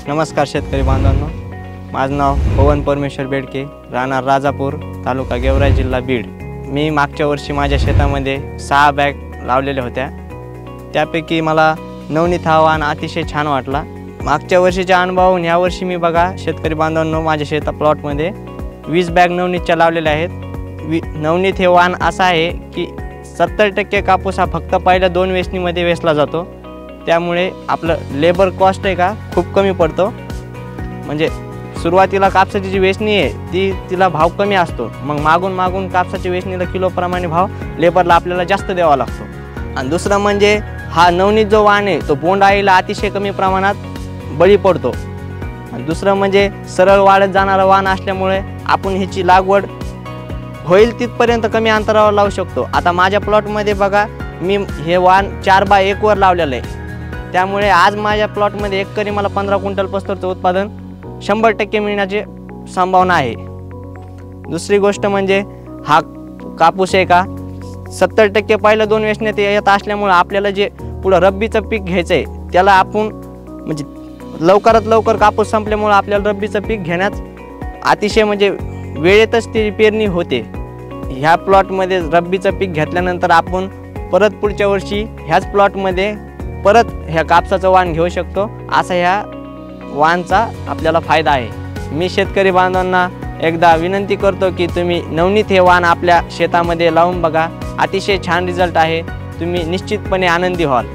नमस्कार शेतकरी बांधवांनो, माझं नाव पवन परमेश्वर बेडके, राहणार राजापूर, तालुका गेवराई, जिल्हा बीड। मी मागच्या वर्षी माझ्या शेतामध्ये 6 बॅग लावलेल्या होत्या। त्यापैकी मला नवनीत हा वाण अतिशय छान वाटला। मागच्या वर्षीच्या अनुभवावरून यावर्षी मी बघा शेतकरी बांधवांनो, माझ्या शेता प्लॉटमध्ये 20 बॅग नवनीतच्या लावलेल्या आहेत। नवनीत हे वाण असं आहे की 70% कापूस हा फक्त पहिल्या 2 वेचणीमध्ये वेचला जातो। त्यामुळे आपलं लेबर कॉस्ट आहे का खूप कमी पडतो। म्हणजे सुरुवातीला कापसाची जी वेचणी आहे तिला भाव कमी असतो, मग मागून कापसाच्या वेचणीला किलोप्रमाणे भाव लेबरला आपल्याला जास्त द्यावा लागतो। आणि दुसरं म्हणजे हा नवनीत जो वाण आहे तो बोंडअळीला अतिशय कमी प्रमाणात बळी पडतो। आणि दुसरं म्हणजे सरळ वाढत जाणारा वाण असल्यामुळे आपण ह्याची लागवड होईल तिथपर्यंत कमी अंतरावर लावू शकतो। आता माझ्या प्लॉटमध्ये बघा मी हे वाण 4x1 वर लावलेलं आहे। त्यामुळे आज माझ्या प्लॉटमध्ये एकरी मला 15 क्विंटल पस्तरचं उत्पादन 100% मिळण्याची संभावना आहे। दुसरी गोष्ट म्हणजे हा कापूस आहे का 70% पहिल्या 2 वेचण्यात येत असल्यामुळे आपल्याला जे पुढं रब्बीचं पीक घ्यायचं आहे त्याला आपण म्हणजे लवकरात लवकर कापूस संपल्यामुळे आपल्याला रब्बीचं पीक घेण्यास अतिशय म्हणजे वेळेतच ती पेरणी होते। ह्या प्लॉटमध्ये रब्बीचं पीक घेतल्यानंतर आपण परत पुढच्या वर्षी ह्याच प्लॉटमध्ये परत ह्या कापसाचं वाण घेऊ शकतो। असा ह्या वाणचा आपल्याला फायदा आहे। मी शेतकरी बांधवांना एकदा विनंती करतो की तुम्ही नवनीत हे वाण आपल्या शेतामध्ये लावून बघा, अतिशय छान रिझल्ट आहे। तुम्ही निश्चितपणे आनंदी व्हाल।